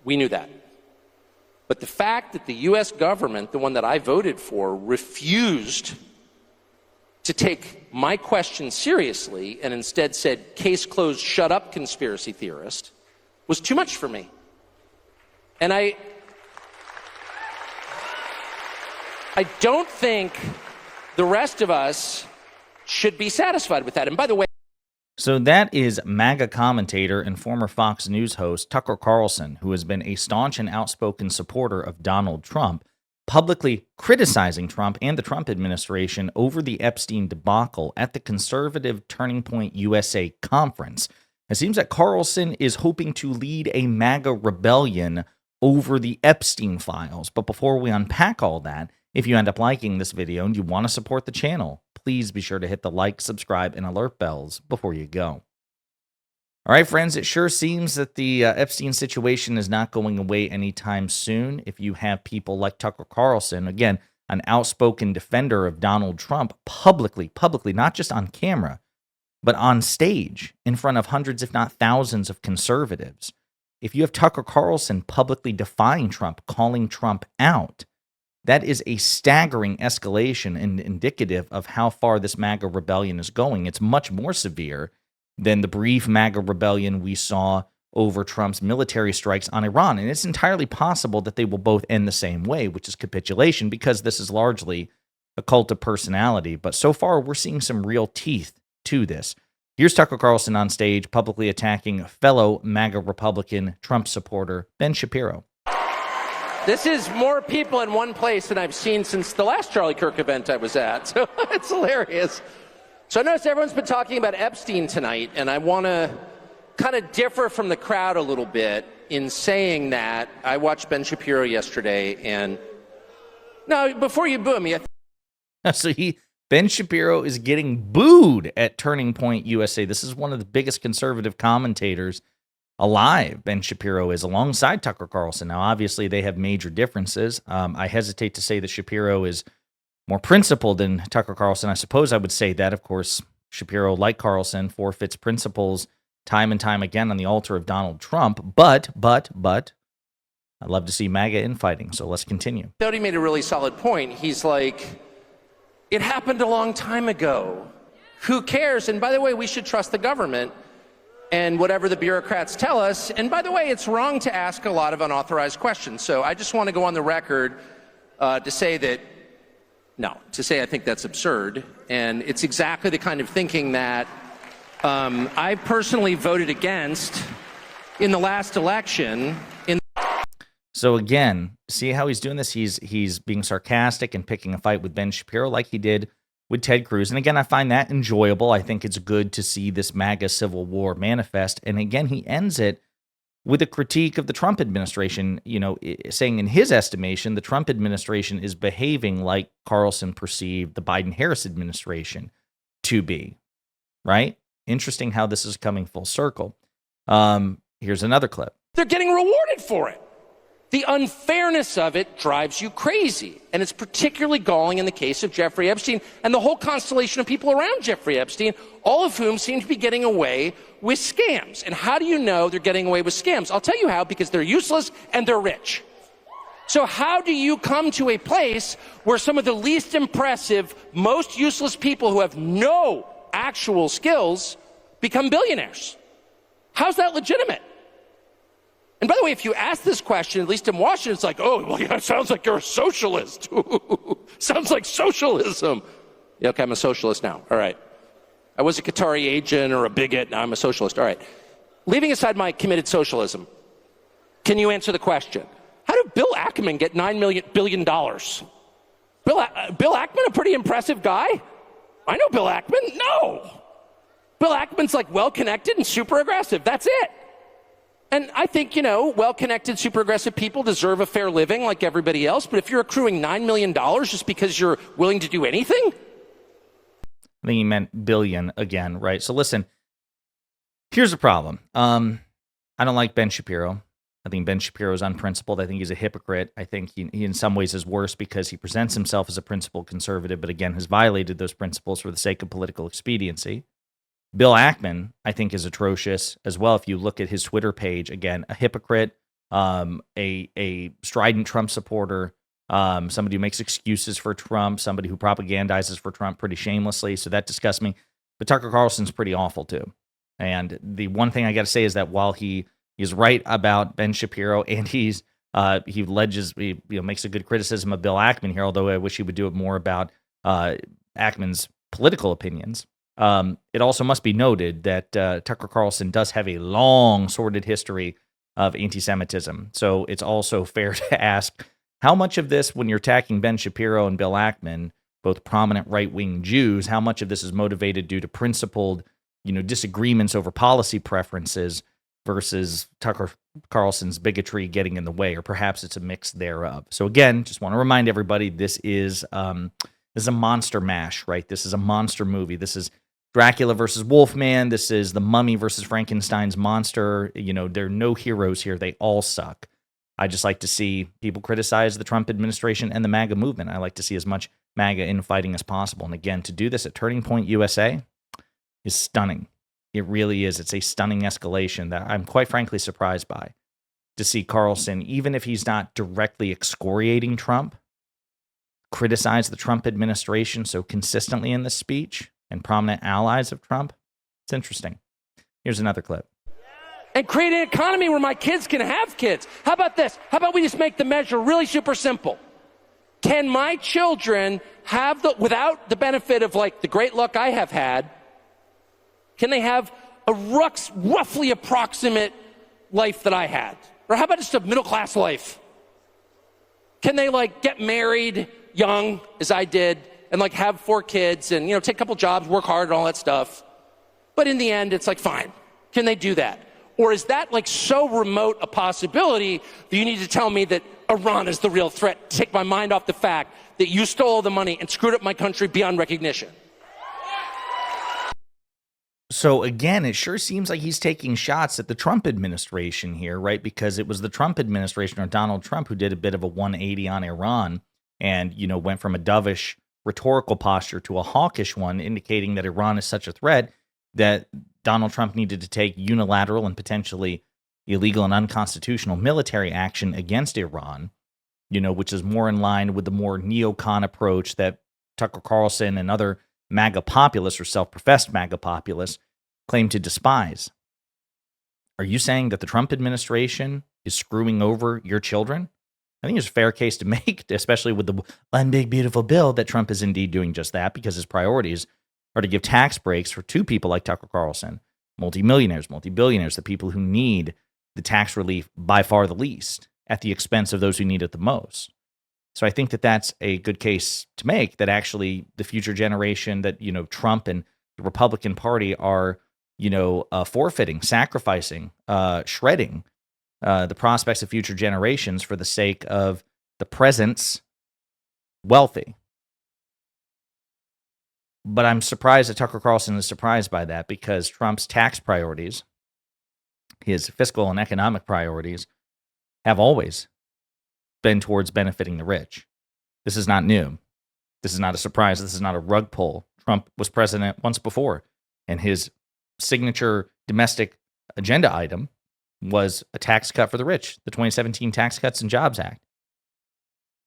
We knew that. But the fact that the U.S. government, the one that I voted for, refused to take my question seriously and instead said, case closed, shut up, conspiracy theorist, was too much for me. And I don't think the rest of us should be satisfied with that. And by the way, so that is MAGA commentator and former Fox News host Tucker Carlson, who has been a staunch and outspoken supporter of Donald Trump, publicly criticizing Trump and the Trump administration over the Epstein debacle at the conservative Turning Point USA conference. It seems that Carlson is hoping to lead a MAGA rebellion over the Epstein files. But before we unpack all that, if you end up liking this video and you want to support the channel, please be sure to hit the like, subscribe, and alert bells before you go. All right, friends, it sure seems that the Epstein situation is not going away anytime soon. If you have people like Tucker Carlson, again, an outspoken defender of Donald Trump, publicly, not just on camera, but on stage in front of hundreds, if not thousands, of conservatives. If you have Tucker Carlson publicly defying Trump, calling Trump out, that is a staggering escalation and indicative of how far this MAGA rebellion is going. It's much more severe than the brief MAGA rebellion we saw over Trump's military strikes on Iran. And it's entirely possible that they will both end the same way, which is capitulation, because this is largely a cult of personality. But so far, we're seeing some real teeth to this. Here's Tucker Carlson on stage publicly attacking fellow MAGA Republican Trump supporter Ben Shapiro. This is more people in one place than I've seen since the last Charlie Kirk event I was at. So it's hilarious. So I noticed everyone's been talking about Epstein tonight, and I want to kind of differ from the crowd a little bit in saying that I watched Ben Shapiro yesterday, and no, before you boo me. So Ben Shapiro is getting booed at Turning Point USA. This is one of the biggest conservative commentators alive. Ben Shapiro is alongside Tucker Carlson. Now, obviously, they have major differences. I hesitate to say that Shapiro is more principled than Tucker Carlson. I suppose I would say that. Of course, Shapiro, like Carlson, forfeits principles time and time again on the altar of Donald Trump. But, I'd love to see MAGA infighting. So let's continue. I thought he made a really solid point. He's like, it happened a long time ago. Who cares? And by the way, we should trust the government and whatever the bureaucrats tell us. And by the way, it's wrong to ask a lot of unauthorized questions. So I just want to go on the record to say I think that's absurd. And it's exactly the kind of thinking that I personally voted against in the last election. So again, see how he's doing this? He's being sarcastic and picking a fight with Ben Shapiro like he did with Ted Cruz. And again, I find that enjoyable. I think it's good to see this MAGA civil war manifest. And again, he ends it with a critique of the Trump administration, saying in his estimation, the Trump administration is behaving like Carlson perceived the Biden-Harris administration to be, right? Interesting how this is coming full circle. Here's another clip. They're getting rewarded for it. The unfairness of it drives you crazy. And it's particularly galling in the case of Jeffrey Epstein and the whole constellation of people around Jeffrey Epstein, all of whom seem to be getting away with scams. And how do you know they're getting away with scams? I'll tell you how, because they're useless and they're rich. So how do you come to a place where some of the least impressive, most useless people who have no actual skills become billionaires? How's that legitimate? And by the way, if you ask this question, at least in Washington, it's like, oh, well, yeah, it sounds like you're a socialist. Sounds like socialism. Yeah, okay, I'm a socialist now. All right. I was a Qatari agent or a bigot. Now I'm a socialist. All right. Leaving aside my committed socialism, can you answer the question? How did Bill Ackman get $9 billion? Bill Ackman, a pretty impressive guy? I know Bill Ackman. No. Bill Ackman's like well-connected and super aggressive. That's it. And I think, well-connected, super aggressive people deserve a fair living like everybody else. But if you're accruing $9 million just because you're willing to do anything? I think he meant billion again, right? So listen, here's the problem. I don't like Ben Shapiro. I think Ben Shapiro is unprincipled. I think he's a hypocrite. I think he in some ways is worse because he presents himself as a principled conservative, but again, has violated those principles for the sake of political expediency. Bill Ackman, I think, is atrocious as well. If you look at his Twitter page, again, a hypocrite, a strident Trump supporter, somebody who makes excuses for Trump, somebody who propagandizes for Trump pretty shamelessly. So that disgusts me. But Tucker Carlson's pretty awful too. And the one thing I got to say is that while he is right about Ben Shapiro, and he makes a good criticism of Bill Ackman here, although I wish he would do it more about Ackman's political opinions. It also must be noted that Tucker Carlson does have a long, sordid history of anti-Semitism. So it's also fair to ask how much of this, when you're attacking Ben Shapiro and Bill Ackman, both prominent right-wing Jews, how much of this is motivated due to principled, disagreements over policy preferences versus Tucker Carlson's bigotry getting in the way, or perhaps it's a mix thereof. So again, just want to remind everybody, this is a monster mash, right? This is a monster movie. This is Dracula versus Wolfman. This is the Mummy versus Frankenstein's monster. There are no heroes here. They all suck. I just like to see people criticize the Trump administration and the MAGA movement. I like to see as much MAGA infighting as possible. And again, to do this at Turning Point USA is stunning. It really is. It's a stunning escalation that I'm quite frankly surprised by. To see Carlson, even if he's not directly excoriating Trump, criticize the Trump administration so consistently in this speech and prominent allies of Trump. It's interesting. Here's another clip. And create an economy where my kids can have kids. How about this? How about we just make the measure really super simple? Can my children have without the benefit of like the great luck I have had, can they have a roughly approximate life that I had? Or how about just a middle-class life? Can they like get married young, as I did, and like have 4 kids and, take a couple jobs, work hard and all that stuff? But in the end, it's like, fine. Can they do that? Or is that like so remote a possibility that you need to tell me that Iran is the real threat to take my mind off the fact that you stole all the money and screwed up my country beyond recognition? So again, it sure seems like he's taking shots at the Trump administration here, right? Because it was the Trump administration, or Donald Trump, who did a bit of a 180 on Iran and, went from a dovish rhetorical posture to a hawkish one, indicating that Iran is such a threat that Donald Trump needed to take unilateral and potentially illegal and unconstitutional military action against Iran, which is more in line with the more neocon approach that Tucker Carlson and other MAGA populists, or self-professed MAGA populists, claim to despise. Are you saying that the Trump administration is screwing over your children? I think it's a fair case to make, especially with the one big beautiful bill, that Trump is indeed doing just that, because his priorities are to give tax breaks for 2 people like Tucker Carlson, multimillionaires, multi-billionaires, the people who need the tax relief by far the least, at the expense of those who need it the most. So I think that that's a good case to make, that actually the future generation, that, Trump and the Republican Party are, forfeiting, sacrificing, shredding the prospects of future generations for the sake of the present's wealthy. But I'm surprised that Tucker Carlson is surprised by that, because Trump's tax priorities, his fiscal and economic priorities, have always been towards benefiting the rich. This is not new. This is not a surprise. This is not a rug pull. Trump was president once before, and his signature domestic agenda item was a tax cut for the rich, the 2017 Tax Cuts and Jobs Act.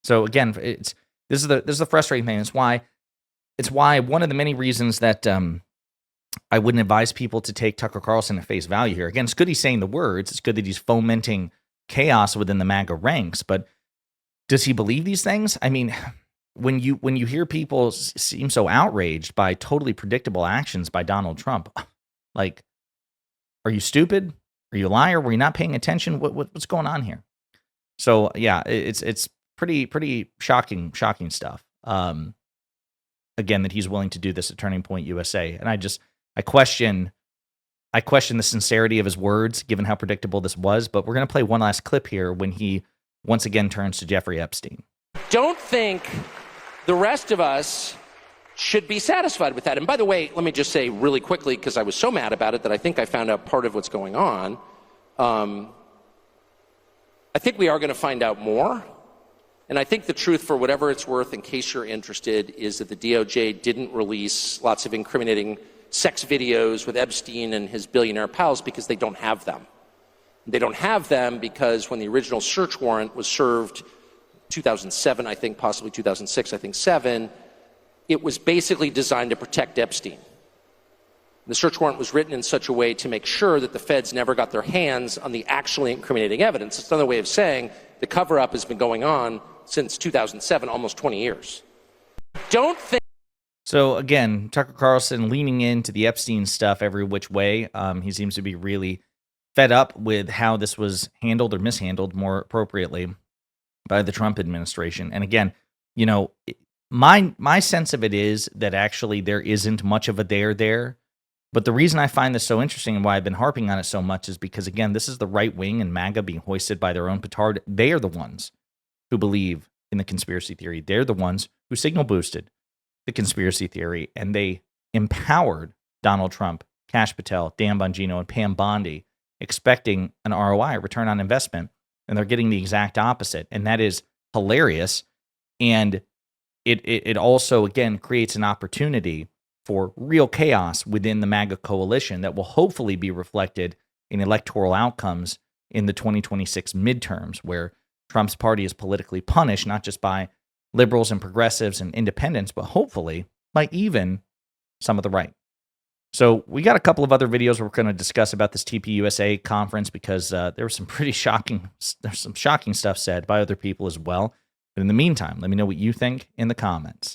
So again, this is the frustrating thing. It's why one of the many reasons that I wouldn't advise people to take Tucker Carlson at face value here. Again, it's good he's saying the words. It's good that he's fomenting chaos within the MAGA ranks. But does he believe these things? I mean, when you hear people seem so outraged by totally predictable actions by Donald Trump, like, are you stupid? Are you a liar? Were you not paying attention? What's going on here? So yeah, it's pretty shocking stuff. Again, that he's willing to do this at Turning Point USA, and I question the sincerity of his words, given how predictable this was. But we're going to play one last clip here when he once again turns to Jeffrey Epstein. Don't think the rest of us should be satisfied with that. And by the way, let me just say really quickly, because I was so mad about it that I think I found out part of what's going on. I think we are going to find out more. And I think the truth, for whatever it's worth, in case you're interested, is that the DOJ didn't release lots of incriminating sex videos with Epstein and his billionaire pals because they don't have them. They don't have them because when the original search warrant was served, 2007, I think, possibly 2006, I think 7, it was basically designed to protect Epstein. The search warrant was written in such a way to make sure that the feds never got their hands on the actually incriminating evidence. It's another way of saying the cover-up has been going on since 2007, almost 20 years. Don't think. So again, Tucker Carlson leaning into the Epstein stuff every which way. He seems to be really fed up with how this was handled or mishandled, more appropriately, by the Trump administration. And again, you know, my sense of it is that actually there isn't much of a there. But the reason I find this so interesting and why I've been harping on it so much is because, again, this is the right wing and MAGA being hoisted by their own petard. They are the ones who believe in the conspiracy theory. They're the ones who signal boosted the conspiracy theory, and they empowered Donald Trump, Kash Patel, Dan Bongino, and Pam Bondi, expecting an ROI, return on investment, and they're getting the exact opposite. And that is hilarious. And it also, again, creates an opportunity for real chaos within the MAGA coalition that will hopefully be reflected in electoral outcomes in the 2026 midterms, where Trump's party is politically punished, not just by liberals and progressives and independents, but hopefully by even some of the right. So we got a couple of other videos we're going to discuss about this tpusa conference because there was some shocking stuff said by other people as well. But in the meantime, let me know what you think in the comments.